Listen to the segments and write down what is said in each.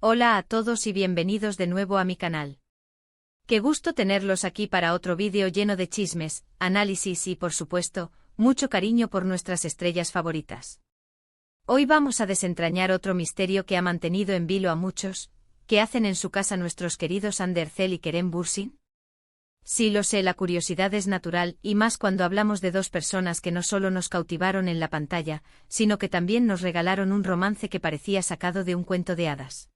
Hola a todos y bienvenidos de nuevo a mi canal. Qué gusto tenerlos aquí para otro vídeo lleno de chismes, análisis y, por supuesto, mucho cariño por nuestras estrellas favoritas. Hoy vamos a desentrañar otro misterio que ha mantenido en vilo a muchos. ¿Qué hacen en su casa nuestros queridos Ander Cell y Kerem Bürsin? Sí, lo sé, la curiosidad es natural, y más cuando hablamos de dos personas que no solo nos cautivaron en la pantalla, sino que también nos regalaron un romance que parecía sacado de un cuento de hadas.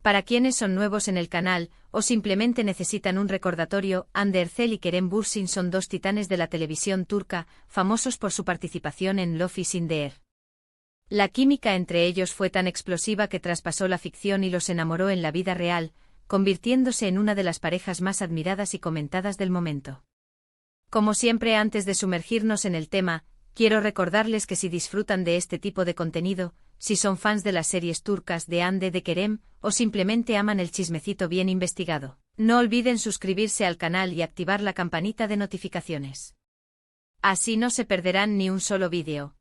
Para quienes son nuevos en el canal, o simplemente necesitan un recordatorio, Ander Cell y Kerem Bürsin son dos titanes de la televisión turca, famosos por su participación en Love is in the Air. La química entre ellos fue tan explosiva que traspasó la ficción y los enamoró en la vida real, convirtiéndose en una de las parejas más admiradas y comentadas del momento. Como siempre, antes de sumergirnos en el tema, quiero recordarles que si disfrutan de este tipo de contenido, si son fans de las series turcas de Hande de Kerem, o simplemente aman el chismecito bien investigado, no olviden suscribirse al canal y activar la campanita de notificaciones. Así no se perderán ni un solo vídeo.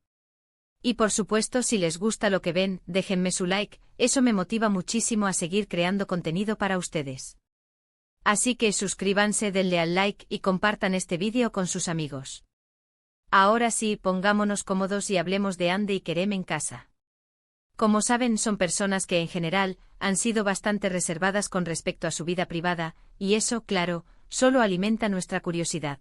Y por supuesto, si les gusta lo que ven, déjenme su like, eso me motiva muchísimo a seguir creando contenido para ustedes. Así que suscríbanse, denle al like y compartan este vídeo con sus amigos. Ahora sí, pongámonos cómodos y hablemos de Hande y Kerem en casa. Como saben, son personas que en general han sido bastante reservadas con respecto a su vida privada, y eso, claro, solo alimenta nuestra curiosidad.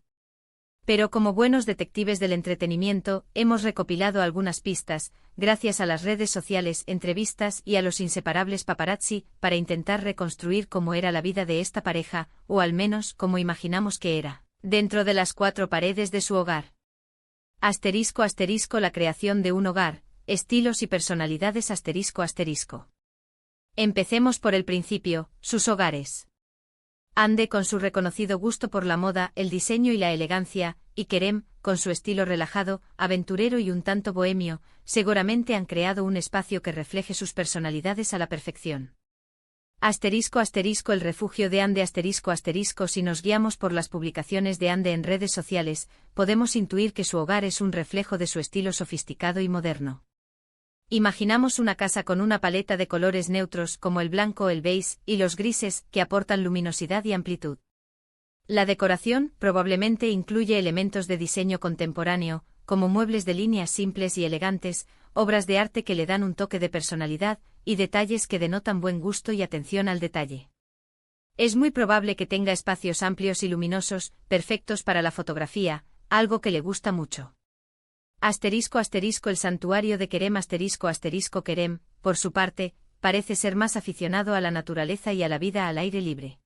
Pero como buenos detectives del entretenimiento, hemos recopilado algunas pistas, gracias a las redes sociales, entrevistas y a los inseparables paparazzi, para intentar reconstruir cómo era la vida de esta pareja, o al menos cómo imaginamos que era, dentro de las cuatro paredes de su hogar. Asterisco asterisco la creación de un hogar, estilos y personalidades asterisco asterisco. Empecemos por el principio, sus hogares. Hande con su reconocido gusto por la moda, el diseño y la elegancia, y Kerem, con su estilo relajado, aventurero y un tanto bohemio, seguramente han creado un espacio que refleje sus personalidades a la perfección. Asterisco asterisco el refugio de Hande asterisco asterisco si nos guiamos por las publicaciones de Hande en redes sociales, podemos intuir que su hogar es un reflejo de su estilo sofisticado y moderno. Imaginamos una casa con una paleta de colores neutros como el blanco, el beige y los grises, que aportan luminosidad y amplitud. La decoración probablemente incluye elementos de diseño contemporáneo, como muebles de líneas simples y elegantes, obras de arte que le dan un toque de personalidad, y detalles que denotan buen gusto y atención al detalle. Es muy probable que tenga espacios amplios y luminosos, perfectos para la fotografía, algo que le gusta mucho. Asterisco asterisco el santuario de Kerem asterisco asterisco Kerem, por su parte, parece ser más aficionado a la naturaleza y a la vida al aire libre.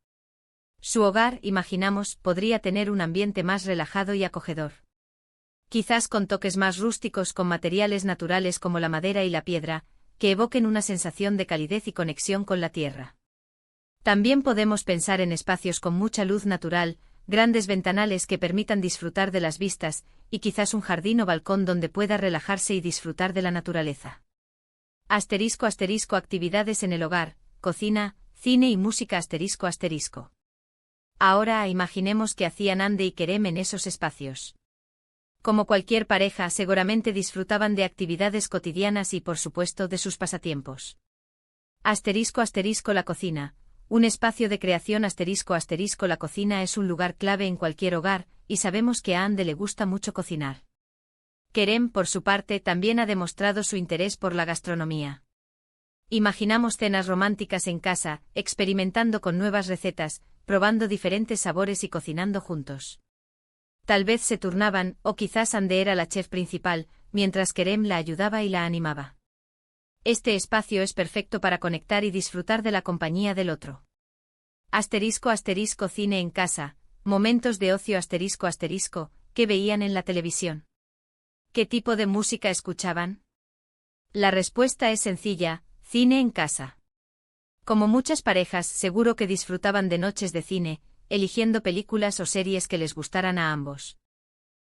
Su hogar, imaginamos, podría tener un ambiente más relajado y acogedor. Quizás con toques más rústicos con materiales naturales como la madera y la piedra, que evoquen una sensación de calidez y conexión con la tierra. También podemos pensar en espacios con mucha luz natural, grandes ventanales que permitan disfrutar de las vistas, y quizás un jardín o balcón donde pueda relajarse y disfrutar de la naturaleza. Asterisco asterisco actividades en el hogar, cocina, cine y música asterisco asterisco. Ahora imaginemos qué hacían Hande y Kerem en esos espacios. Como cualquier pareja, seguramente disfrutaban de actividades cotidianas y, por supuesto, de sus pasatiempos. Asterisco asterisco la cocina. Un espacio de creación asterisco asterisco la cocina es un lugar clave en cualquier hogar, y sabemos que a Hande le gusta mucho cocinar. Kerem, por su parte, también ha demostrado su interés por la gastronomía. Imaginamos cenas románticas en casa, experimentando con nuevas recetas, probando diferentes sabores y cocinando juntos. Tal vez se turnaban, o quizás Hande era la chef principal, mientras Kerem la ayudaba y la animaba. Este espacio es perfecto para conectar y disfrutar de la compañía del otro. Asterisco asterisco cine en casa, momentos de ocio asterisco asterisco, ¿qué veían en la televisión? ¿Qué tipo de música escuchaban? La respuesta es sencilla, cine en casa. Como muchas parejas, seguro que disfrutaban de noches de cine, eligiendo películas o series que les gustaran a ambos.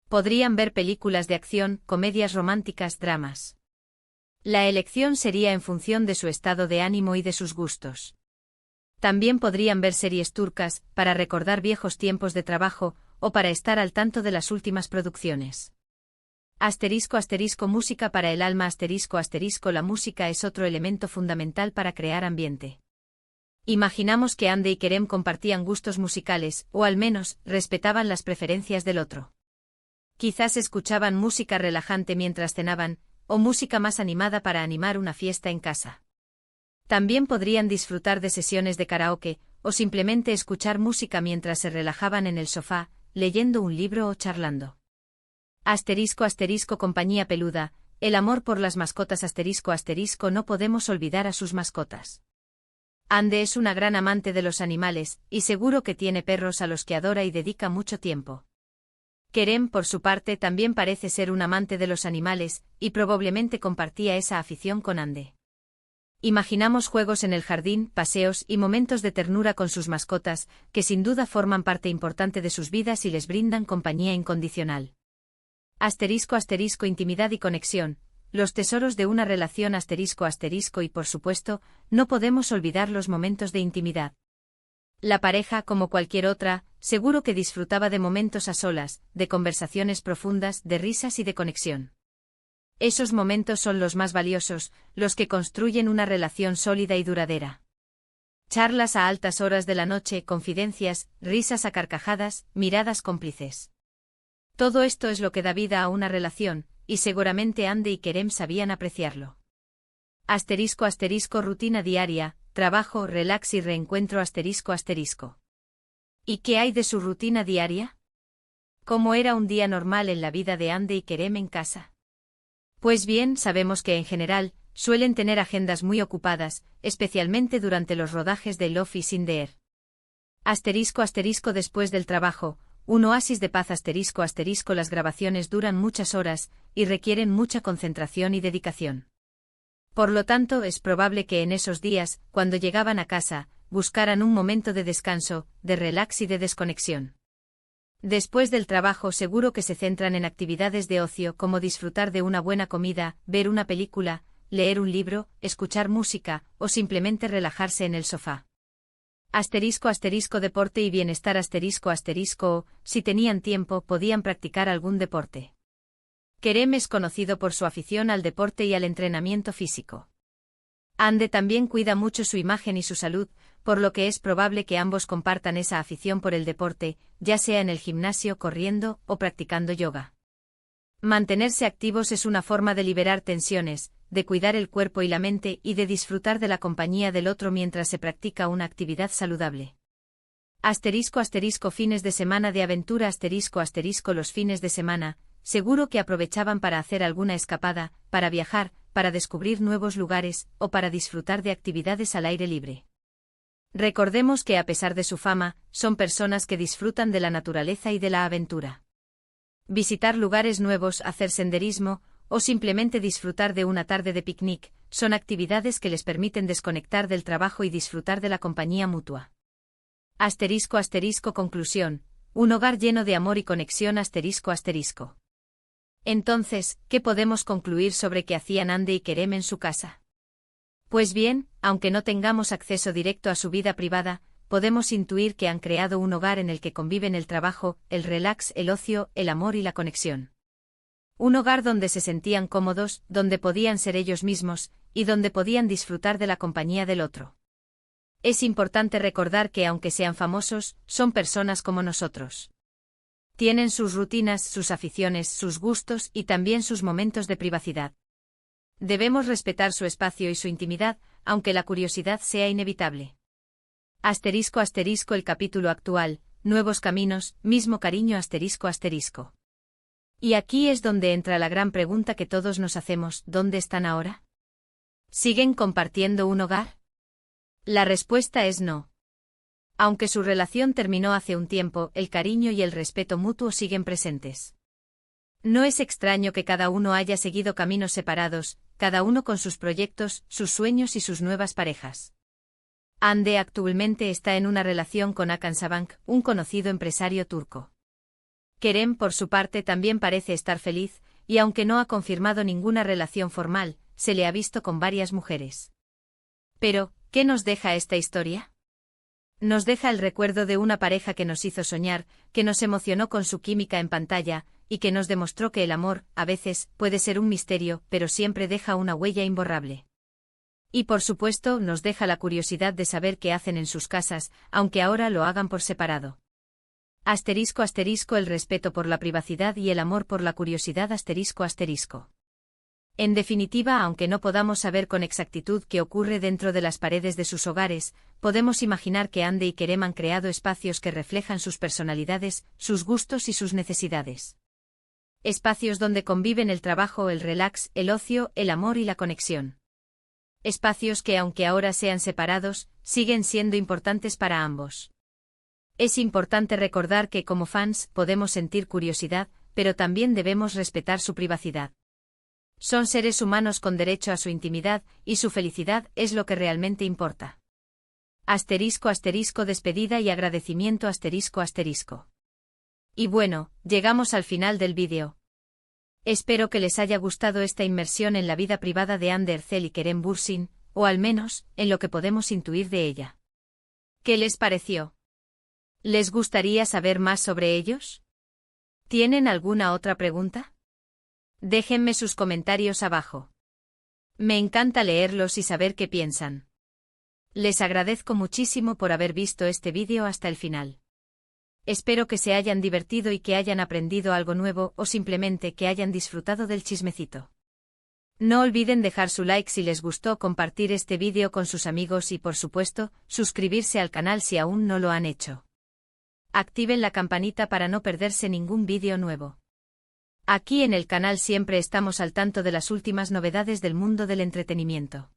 Podrían ver películas de acción, comedias románticas, dramas. La elección sería en función de su estado de ánimo y de sus gustos. También podrían ver series turcas, para recordar viejos tiempos de trabajo, o para estar al tanto de las últimas producciones. Música para el alma. La música es otro elemento fundamental para crear ambiente. Imaginamos que Andy y Kerem compartían gustos musicales, o al menos, respetaban las preferencias del otro. Quizás escuchaban música relajante mientras cenaban, o música más animada para animar una fiesta en casa. También podrían disfrutar de sesiones de karaoke, o simplemente escuchar música mientras se relajaban en el sofá, leyendo un libro o charlando. Compañía peluda, el amor por las mascotas. No podemos olvidar a sus mascotas. Ande es una gran amante de los animales, y seguro que tiene perros a los que adora y dedica mucho tiempo. Kerem, por su parte, también parece ser un amante de los animales, y probablemente compartía esa afición con Ande. Imaginamos juegos en el jardín, paseos y momentos de ternura con sus mascotas, que sin duda forman parte importante de sus vidas y les brindan compañía incondicional. Intimidad y conexión, los tesoros de una relación. Y por supuesto, no podemos olvidar los momentos de intimidad. La pareja, como cualquier otra, seguro que disfrutaba de momentos a solas, de conversaciones profundas, de risas y de conexión. Esos momentos son los más valiosos, los que construyen una relación sólida y duradera. Charlas a altas horas de la noche, confidencias, risas a carcajadas, miradas cómplices. Todo esto es lo que da vida a una relación, y seguramente Andy y Kerem sabían apreciarlo. Rutina diaria, trabajo, relax y reencuentro. ¿Y qué hay de su rutina diaria? ¿Cómo era un día normal en la vida de Andy y Kerem en casa? Pues bien, sabemos que en general, suelen tener agendas muy ocupadas, especialmente durante los rodajes de Love is in the Air. Después del trabajo, un oasis de paz. Las grabaciones duran muchas horas, y requieren mucha concentración y dedicación. Por lo tanto, es probable que en esos días, cuando llegaban a casa, buscaran un momento de descanso, de relax y de desconexión. Después del trabajo seguro que se centran en actividades de ocio como disfrutar de una buena comida, ver una película, leer un libro, escuchar música, o simplemente relajarse en el sofá. Deporte y bienestar. O, si tenían tiempo, podían practicar algún deporte. Kerem es conocido por su afición al deporte y al entrenamiento físico. Ande también cuida mucho su imagen y su salud, por lo que es probable que ambos compartan esa afición por el deporte, ya sea en el gimnasio, corriendo o practicando yoga. Mantenerse activos es una forma de liberar tensiones, de cuidar el cuerpo y la mente y de disfrutar de la compañía del otro mientras se practica una actividad saludable. Fines de semana de aventura. Los fines de semana, seguro que aprovechaban para hacer alguna escapada, para viajar, para descubrir nuevos lugares, o para disfrutar de actividades al aire libre. Recordemos que a pesar de su fama, son personas que disfrutan de la naturaleza y de la aventura. Visitar lugares nuevos, hacer senderismo, o simplemente disfrutar de una tarde de picnic, son actividades que les permiten desconectar del trabajo y disfrutar de la compañía mutua. Conclusión. Un hogar lleno de amor y conexión. Entonces, ¿qué podemos concluir sobre qué hacían Andy y Kerem en su casa? Pues bien, aunque no tengamos acceso directo a su vida privada, podemos intuir que han creado un hogar en el que conviven el trabajo, el relax, el ocio, el amor y la conexión. Un hogar donde se sentían cómodos, donde podían ser ellos mismos, y donde podían disfrutar de la compañía del otro. Es importante recordar que aunque sean famosos, son personas como nosotros. Tienen sus rutinas, sus aficiones, sus gustos y también sus momentos de privacidad. Debemos respetar su espacio y su intimidad, aunque la curiosidad sea inevitable. El capítulo actual, nuevos caminos, mismo cariño. Y aquí es donde entra la gran pregunta que todos nos hacemos: ¿dónde están ahora? ¿Siguen compartiendo un hogar? La respuesta es no. Aunque su relación terminó hace un tiempo, el cariño y el respeto mutuo siguen presentes. No es extraño que cada uno haya seguido caminos separados, cada uno con sus proyectos, sus sueños y sus nuevas parejas. Ande actualmente está en una relación con Hakan Sabank, un conocido empresario turco. Kerem, por su parte, también parece estar feliz, y aunque no ha confirmado ninguna relación formal, se le ha visto con varias mujeres. Pero, ¿qué nos deja esta historia? Nos deja el recuerdo de una pareja que nos hizo soñar, que nos emocionó con su química en pantalla, y que nos demostró que el amor, a veces, puede ser un misterio, pero siempre deja una huella imborrable. Y por supuesto, nos deja la curiosidad de saber qué hacen en sus casas, aunque ahora lo hagan por separado. Asterisco asterisco el respeto por la privacidad y el amor por la curiosidad asterisco asterisco. En definitiva, aunque no podamos saber con exactitud qué ocurre dentro de las paredes de sus hogares, podemos imaginar que Ande y Kerem han creado espacios que reflejan sus personalidades, sus gustos y sus necesidades. Espacios donde conviven el trabajo, el relax, el ocio, el amor y la conexión. Espacios que, aunque ahora sean separados, siguen siendo importantes para ambos. Es importante recordar que como fans podemos sentir curiosidad, pero también debemos respetar su privacidad. Son seres humanos con derecho a su intimidad, y su felicidad es lo que realmente importa. Asterisco asterisco despedida y agradecimiento asterisco asterisco. Y bueno, llegamos al final del vídeo. Espero que les haya gustado esta inmersión en la vida privada de Hande Erçel y Kerem Bürsin, o al menos, en lo que podemos intuir de ella. ¿Qué les pareció? ¿Les gustaría saber más sobre ellos? ¿Tienen alguna otra pregunta? Déjenme sus comentarios abajo. Me encanta leerlos y saber qué piensan. Les agradezco muchísimo por haber visto este vídeo hasta el final. Espero que se hayan divertido y que hayan aprendido algo nuevo o simplemente que hayan disfrutado del chismecito. No olviden dejar su like si les gustó, compartir este vídeo con sus amigos y por supuesto, suscribirse al canal si aún no lo han hecho. Activen la campanita para no perderse ningún vídeo nuevo. Aquí en el canal siempre estamos al tanto de las últimas novedades del mundo del entretenimiento.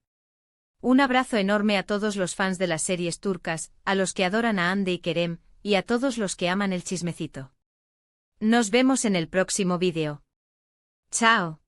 Un abrazo enorme a todos los fans de las series turcas, a los que adoran a Hande y Kerem, y a todos los que aman el chismecito. Nos vemos en el próximo vídeo. ¡Chao!